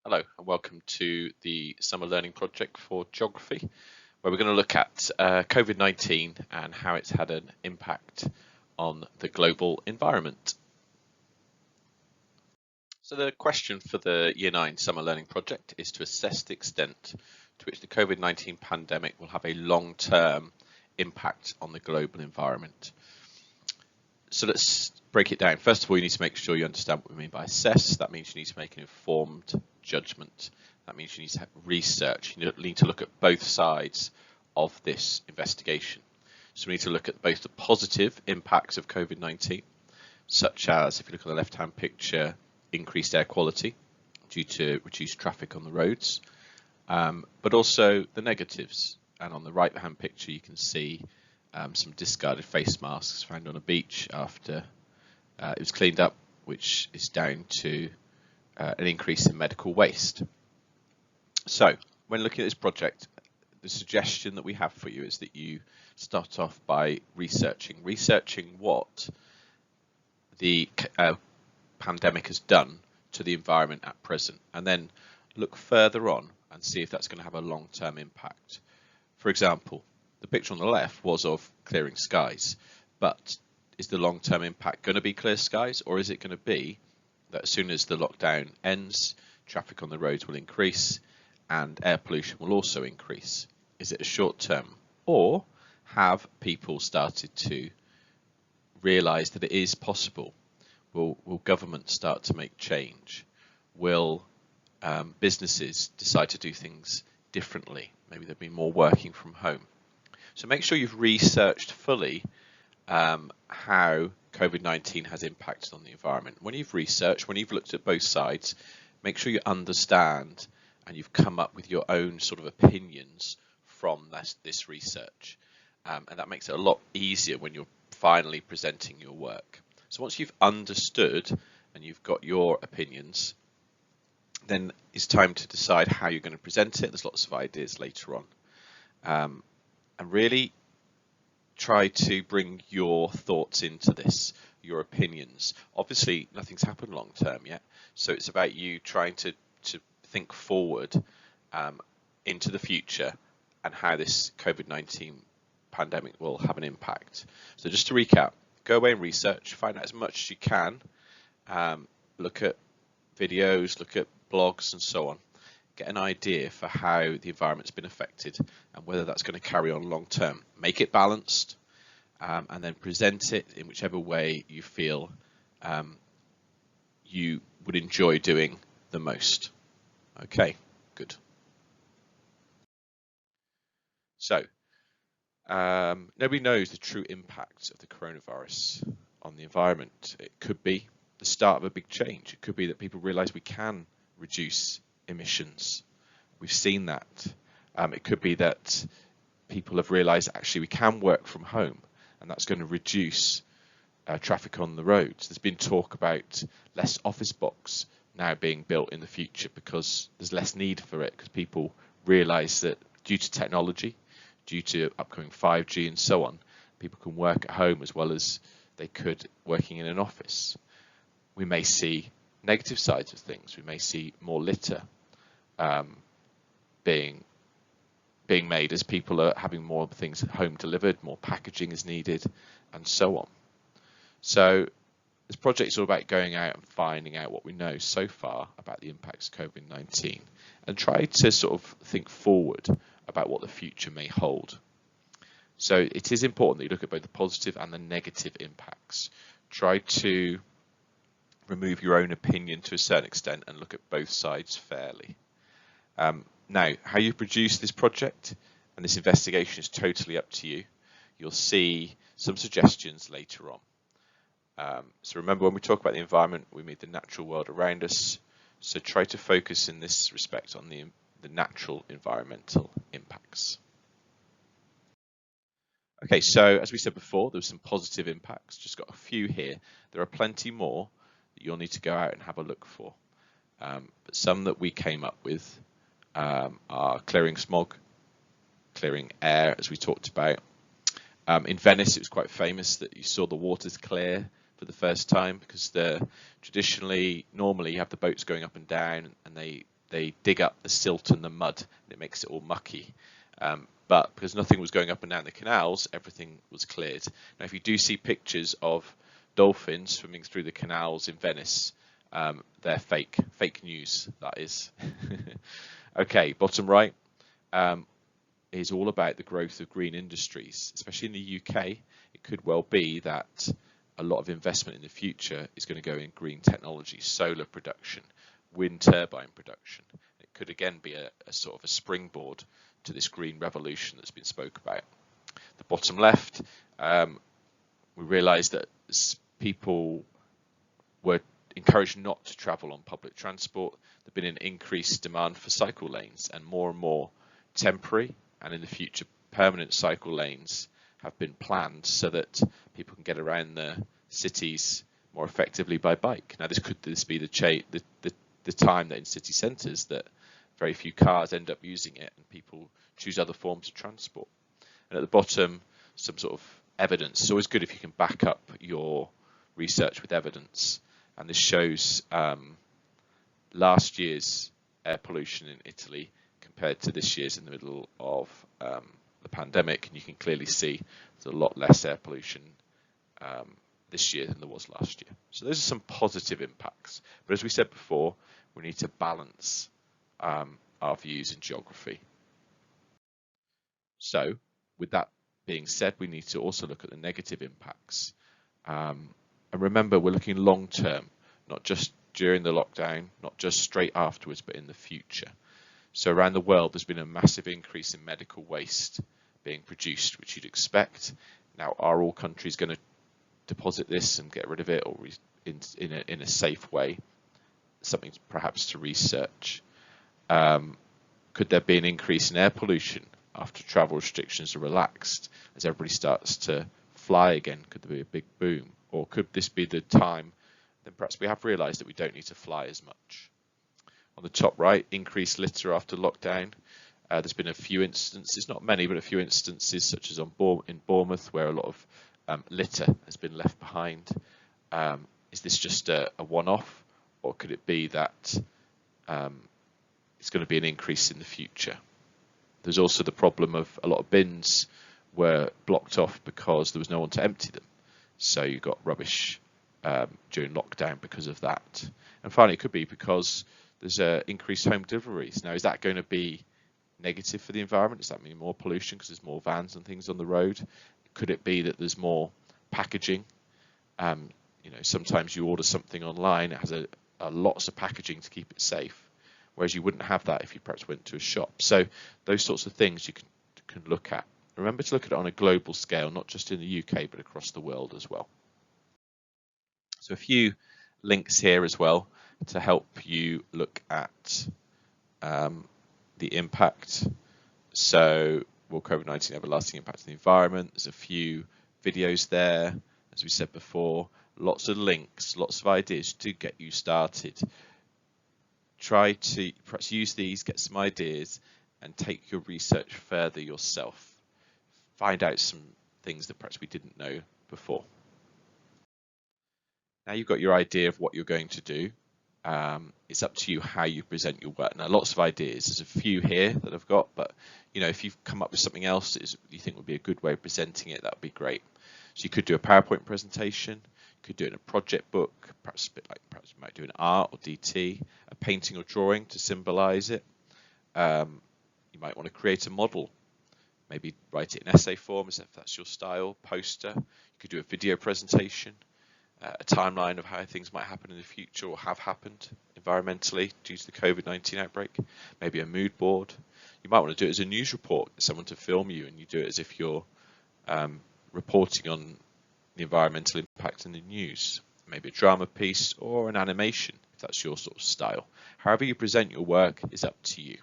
Hello and welcome to the summer learning project for geography, where we're going to look at COVID-19 and how it's had an impact on the global environment. So the question for the Year 9 summer learning project is to assess the extent to which the COVID-19 pandemic will have a long-term impact on the global environment. So let's break it down. First of all, you need to make sure you understand what we mean by assess. That means you need to make an informed judgment. That means you need to have research. You need to look at both sides of this investigation. So we need to look at both the positive impacts of COVID-19, such as, if you look at the left-hand picture, increased air quality due to reduced traffic on the roads, but also the negatives. And on the right-hand picture, you can see some discarded face masks found on a beach after it was cleaned up, which is down to an increase in medical waste. So when looking at this project, the suggestion that we have for you is that you start off by researching what the pandemic has done to the environment at present, and then look further on and see if that's going to have a long-term impact. For example, the picture on the left was of clearing skies, but is the long-term impact going to be clear skies, or is it going to be that as soon as the lockdown ends, traffic on the roads will increase and air pollution will also increase? Is it a short term, or have people started to realise that it is possible? Will government start to make change? Will businesses decide to do things differently? Maybe there'll be more working from home. So make sure you've researched fully how COVID-19 has impacted on the environment. When you've researched, when you've looked at both sides, make sure you understand and you've come up with your own sort of opinions from this research. And that makes it a lot easier when you're finally presenting your work. So once you've understood and you've got your opinions, then it's time to decide how you're going to present it. There's lots of ideas later on. And really try to bring your thoughts into this, your opinions. Obviously, nothing's happened long term yet, so it's about you trying to think forward into the future and how this COVID-19 pandemic will have an impact. So just to recap, go away and research, find out as much as you can, look at videos, look at blogs and so on. Get an idea for how the environment's been affected and whether that's going to carry on long term. Make it balanced and then present it in whichever way you feel you would enjoy doing the most. Okay, good. So nobody knows the true impact of the coronavirus on the environment. It could be the start of a big change. It could be that people realise we can reduce emissions. We've seen that. It could be that people have realised actually we can work from home, and that's going to reduce traffic on the roads. There's been talk about less office blocks now being built in the future because there's less need for it, because people realise that due to technology, due to upcoming 5G and so on, people can work at home as well as they could working in an office. We may see negative sides of things. We may see more litter being made as people are having more things home delivered, more packaging is needed, and so on. So this project is all about going out and finding out what we know so far about the impacts of COVID-19 and try to sort of think forward about what the future may hold. So it is important that you look at both the positive and the negative impacts. Try to remove your own opinion to a certain extent and look at both sides fairly. Now, how you produce this project and this investigation is totally up to you. You'll see some suggestions later on. So remember, when we talk about the environment, we mean the natural world around us. So try to focus in this respect on the natural environmental impacts. Okay, so as we said before, there were some positive impacts. Just got a few here. There are plenty more that you'll need to go out and have a look for. But some that we came up with are clearing smog, clearing air, as we talked about. In Venice, it was quite famous that you saw the waters clear for the first time, because normally you have the boats going up and down, and they they dig up the silt and the mud, and it makes it all mucky. But because nothing was going up and down the canals, everything was cleared. Now, if you do see pictures of dolphins swimming through the canals in Venice, they're fake news, that is. Okay, bottom right is all about the growth of green industries, especially in the UK. It could well be that a lot of investment in the future is going to go in green technology, solar production, wind turbine production. It could again be a sort of a springboard to this green revolution that's been spoke about. The bottom left, we realised that people were encouraged not to travel on public transport. There's been an increased demand for cycle lanes, and more temporary and in the future permanent cycle lanes have been planned so that people can get around the cities more effectively by bike. Now, could this be the time that in city centres that very few cars end up using it and people choose other forms of transport. And at the bottom, some sort of evidence. It's always good if you can back up your research with evidence. And this shows last year's air pollution in Italy compared to this year's in the middle of the pandemic. And you can clearly see there's a lot less air pollution this year than there was last year. So those are some positive impacts. But as we said before, we need to balance our views in geography. So with that being said, we need to also look at the negative impacts. And remember, we're looking long term, not just during the lockdown, not just straight afterwards, but in the future. So around the world, there's been a massive increase in medical waste being produced, which you'd expect. Now, are all countries going to deposit this and get rid of it, or in a safe way? Something perhaps to research. Could there be an increase in air pollution after travel restrictions are relaxed, as everybody starts to fly again? Could there be a big boom? Or could this be the time then perhaps we have realised that we don't need to fly as much? On the top right, increased litter after lockdown. There's been a few instances, not many, but a few instances, such as in Bournemouth, where a lot of litter has been left behind. Is this just a one-off, or could it be that it's going to be an increase in the future? There's also the problem of a lot of bins were blocked off because there was no one to empty them. So you got rubbish during lockdown because of that. And finally, it could be because there's increased home deliveries. Now, is that going to be negative for the environment? Does that mean more pollution because there's more vans and things on the road? Could it be that there's more packaging? Sometimes you order something online, it has lots of packaging to keep it safe, whereas you wouldn't have that if you perhaps went to a shop. So those sorts of things you can look at. Remember to look at it on a global scale, not just in the UK, but across the world as well. So a few links here as well to help you look at the impact. So will COVID-19 have a lasting impact on the environment? There's a few videos there, as we said before, lots of links, lots of ideas to get you started. Try to perhaps use these, get some ideas, and take your research further yourself. Find out some things that perhaps we didn't know before. Now you've got your idea of what you're going to do. It's up to you how you present your work. Now, lots of ideas. There's a few here that I've got, but if you've come up with something else that you think would be a good way of presenting it, that would be great. So you could do a PowerPoint presentation, you could do it in a project book, perhaps a bit like perhaps you might do an art or DT, a painting or drawing to symbolize it. You might want to create a model, maybe write it in essay form, if that's your style, poster. You could do a video presentation, a timeline of how things might happen in the future or have happened environmentally due to the COVID-19 outbreak, maybe a mood board. You might want to do it as a news report, someone to film you, and you do it as if you're reporting on the environmental impact in the news, maybe a drama piece or an animation, if that's your sort of style. However you present your work is up to you.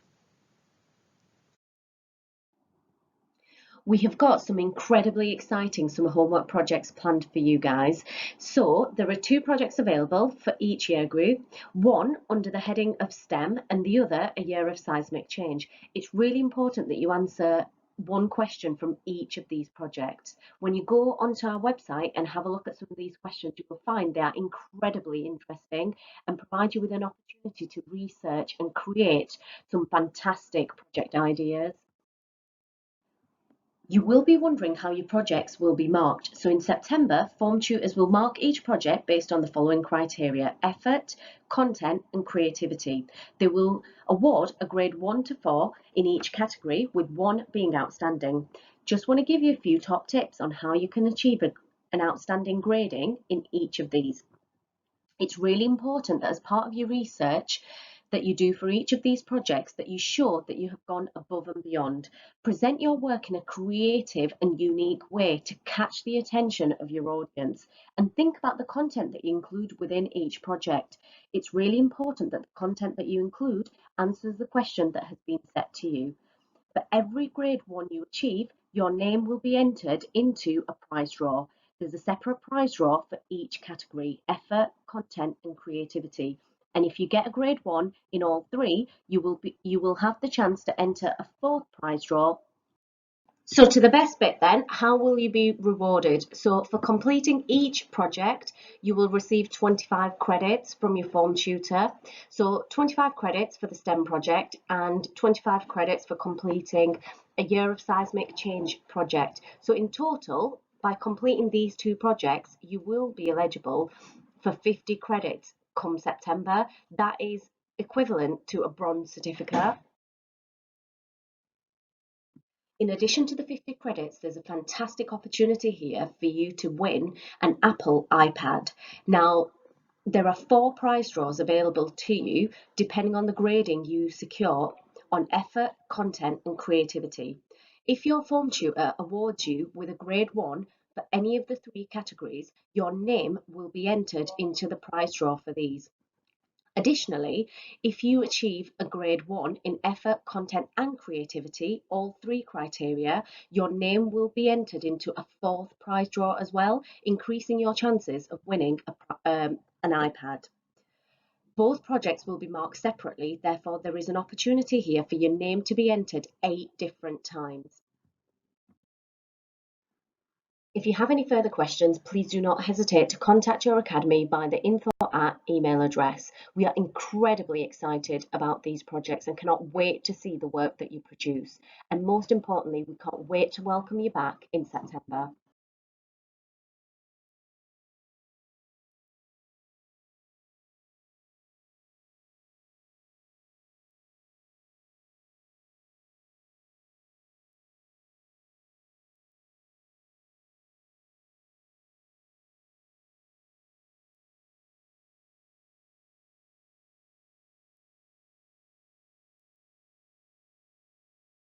We have got some incredibly exciting summer homework projects planned for you guys. So there are 2 projects available for each year group, one under the heading of STEM and the other a year of seismic change. It's really important that you answer one question from each of these projects. When you go onto our website and have a look at some of these questions, you will find they are incredibly interesting and provide you with an opportunity to research and create some fantastic project ideas. You will be wondering how your projects will be marked. So in September, form tutors will mark each project based on the following criteria: effort, content and creativity. They will award a grade 1 to 4 in each category, with 1 being outstanding. Just want to give you a few top tips on how you can achieve an outstanding grading in each of these. It's really important that as part of your research that you do for each of these projects, that you show that you have gone above and beyond. Present your work in a creative and unique way to catch the attention of your audience, and think about the content that you include within each project. It's really important that the content that you include answers the question that has been set to you. For every grade 1 you achieve, your name will be entered into a prize draw. There's a separate prize draw for each category: effort, content and creativity. And if you get a grade 1 in all 3, you will have the chance to enter a 4th prize draw. So to the best bit then, how will you be rewarded? So for completing each project, you will receive 25 credits from your form tutor. So 25 credits for the STEM project and 25 credits for completing a year of seismic change project. So in total, by completing these 2 projects, you will be eligible for 50 credits come September. That is equivalent to a bronze certificate. In addition to the 50 credits, there's a fantastic opportunity here for you to win an Apple iPad. Now, there are 4 prize draws available to you depending on the grading you secure on effort, content and creativity. If your form tutor awards you with a grade 1 for any of the 3 categories, your name will be entered into the prize draw for these. Additionally, if you achieve a grade 1 in effort, content and creativity, all 3 criteria, your name will be entered into a 4th prize draw as well, increasing your chances of winning an iPad. Both projects will be marked separately, therefore there is an opportunity here for your name to be entered 8 different times. If you have any further questions, please do not hesitate to contact your academy by the info@ email address. We are incredibly excited about these projects and cannot wait to see the work that you produce. And most importantly, we can't wait to welcome you back in September.